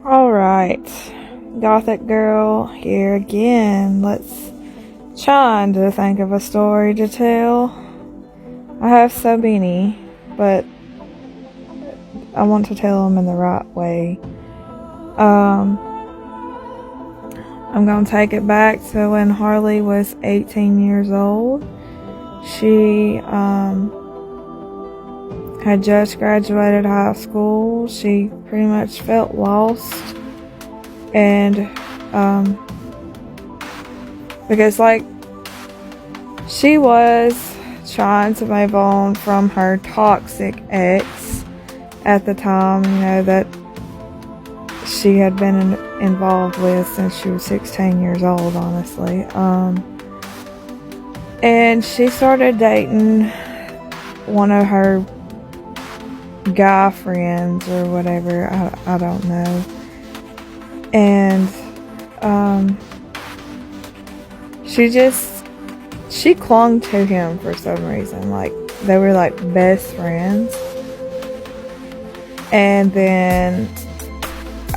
Alright, Gothic girl here again. Let's try to think of a story to tell. I have so many, but I want to tell them in the right way. I'm gonna take it back to when Harley was 18 years old. She had just graduated high school. She pretty much felt lost, and because she was trying to move on from her toxic ex at the time, that she had been involved with since she was 16 years old, honestly. And she started dating one of her guy friends or whatever. I don't know. And she clung to him for some reason. Like, they were like best friends. And then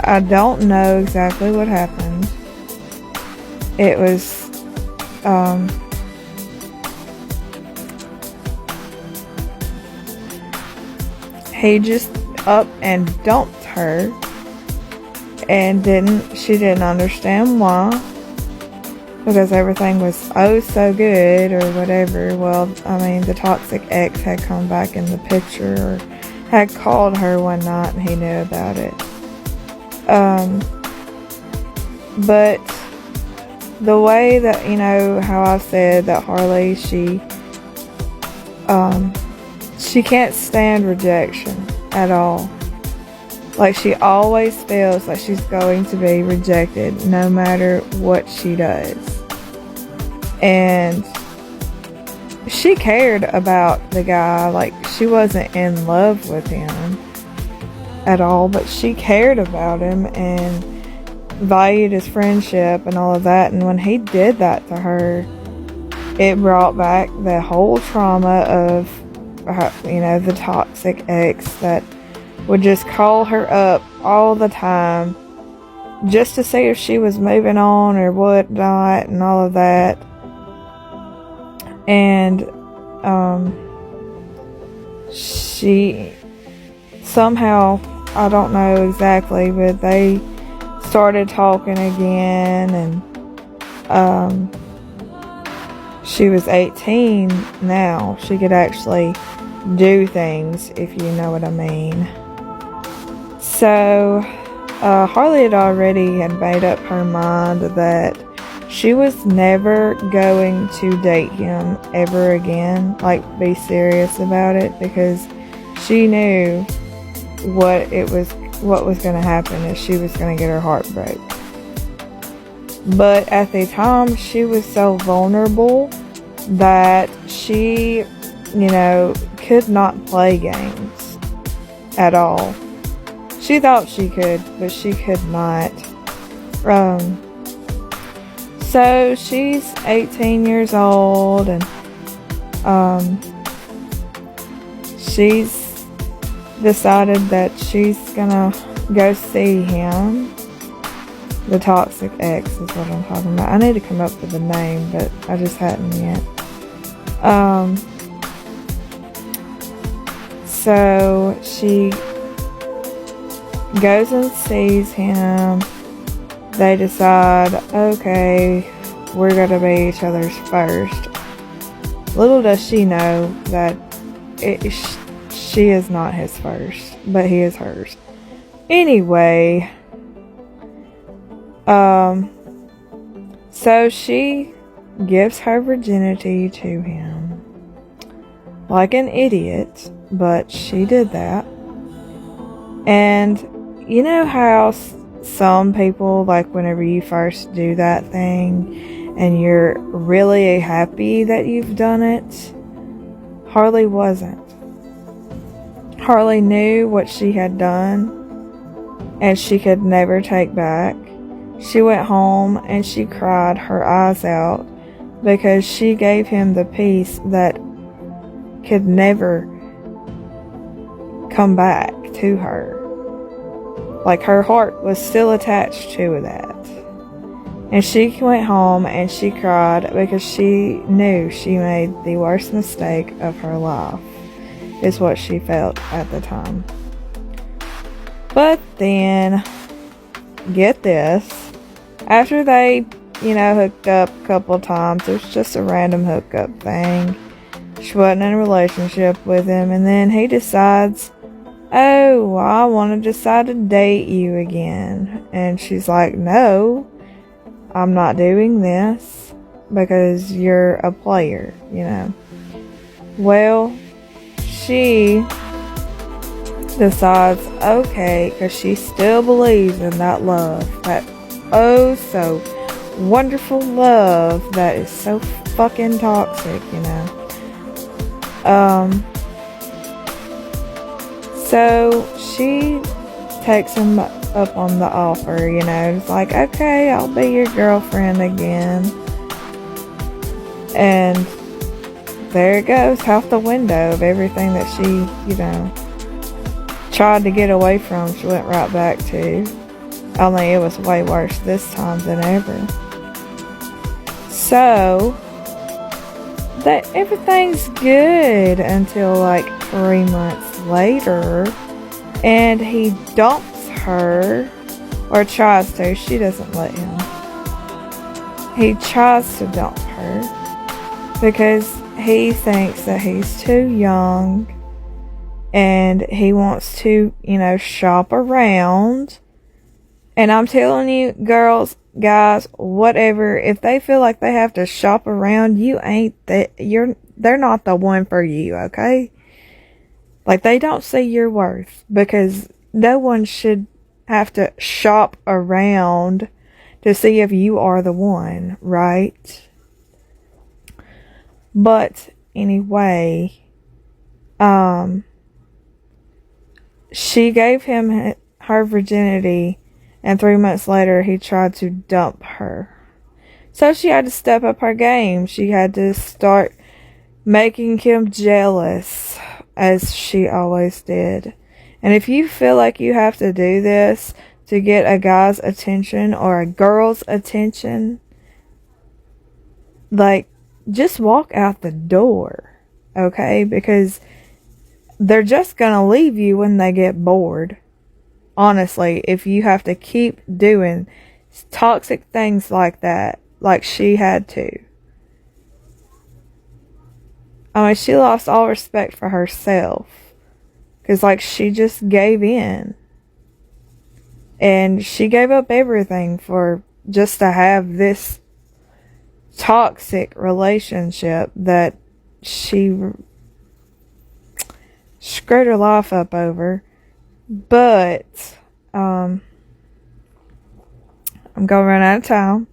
I don't know exactly what happened. It was he just up and dumped her, and she didn't understand why, because everything was so good or whatever. Well, I mean, the toxic ex had come back in the picture, or had called her one night and he knew about it. But the way that, how I said that Harley, she can't stand rejection at all. Like, she always feels like she's going to be rejected no matter what she does. And she cared about the guy. Like, she wasn't in love with him at all, but she cared about him and valued his friendship and all of that. And when he did that to her, it brought back the whole trauma of the toxic ex that would just call her up all the time just to see if she was moving on or whatnot and all of that. And she somehow, I don't know exactly, but they started talking again, and she was 18 now. She could actually do things, if you know what I mean. So Harley had made up her mind that she was never going to date him ever again, like be serious about it, because she knew what was going to happen is she was going to get her heart broke. But at the time, she was so vulnerable that she, could not play games at all. She thought she could, but she could not. So she's 18 years old, and she's decided that she's gonna go see him. The toxic ex is what I'm talking about. I need to come up with a name, but I just hadn't yet. So she goes and sees him. They decide, okay, we're gonna be each other's first. Little does she know that she is not his first, but he is hers. Anyway, so she gives her virginity to him. Like an idiot, but she did that. And you know how some people, like, whenever you first do that thing and you're really happy that you've done it? Harley wasn't. Harley knew what she had done, and she could never take back. She went home and she cried her eyes out because she gave him the peace that could never come back to her. Like, her heart was still attached to that. And she went home and she cried because she knew she made the worst mistake of her life, is what she felt at the time. But then, get this, after they, hooked up a couple of times, it was just a random hookup thing. She wasn't in a relationship with him, and then he decides, oh, I want to decide to date you again. And she's like, no, I'm not doing this because you're a player, Well, she decides, okay, because she still believes in that love, that oh so wonderful love that is so fucking toxic, So she takes him up on the offer, It's like, okay, I'll be your girlfriend again. And there it goes, out the window of everything that she, tried to get away from. She went right back to. Only it was way worse this time than ever. So, that everything's good until like 3 months later, and he dumps her, or tries to. She doesn't let him. He tries to dump her because he thinks that he's too young, and he wants to, shop around. And I'm telling you, girls, guys, whatever, if they feel like they have to shop around, they're not the one for you, okay? Like, they don't see your worth, because no one should have to shop around to see if you are the one, right? But anyway, she gave him her virginity, and 3 months later he tried to dump her. So she had to step up her game. She had to start making him jealous, as she always did. And if you feel like you have to do this to get a guy's attention or a girl's attention, like, just walk out the door, okay? Because they're just gonna leave you when they get bored. Honestly, if you have to keep doing toxic things like that, like she had to. I mean, she lost all respect for herself. Because, like, she just gave in. And she gave up everything for just to have this toxic relationship that she screwed her life up over. But, I'm gonna run out of time.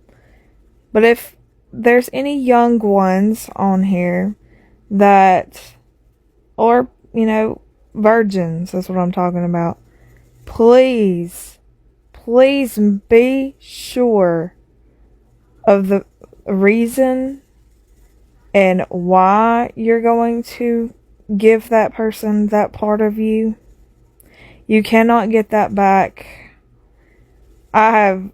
But if there's any young ones on here that, or, virgins, that's what I'm talking about, please be sure of the reason and why you're going to give that person that part of you. You cannot get that back. I have,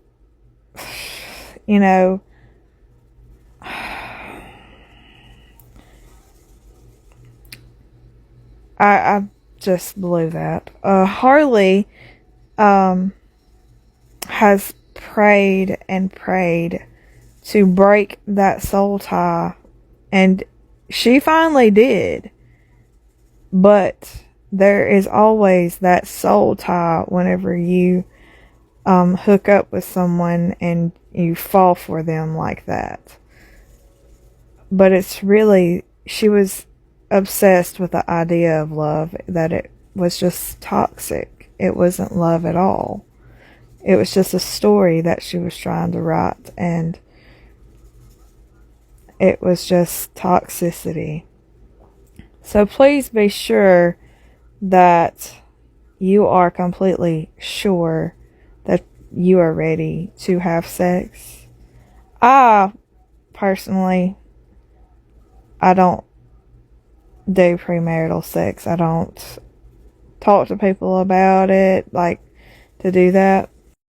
I just blew that. Harley has prayed and prayed to break that soul tie, and she finally did. But there is always that soul tie whenever you hook up with someone and you fall for them like that. But it's really, she was obsessed with the idea of love, that it was just toxic. It wasn't love at all. It was just a story that she was trying to write, and it was just toxicity. So please be sure that you are completely sure that you are ready to have sex. Personally, I don't do premarital sex. I don't talk to people about it. Like, to do that.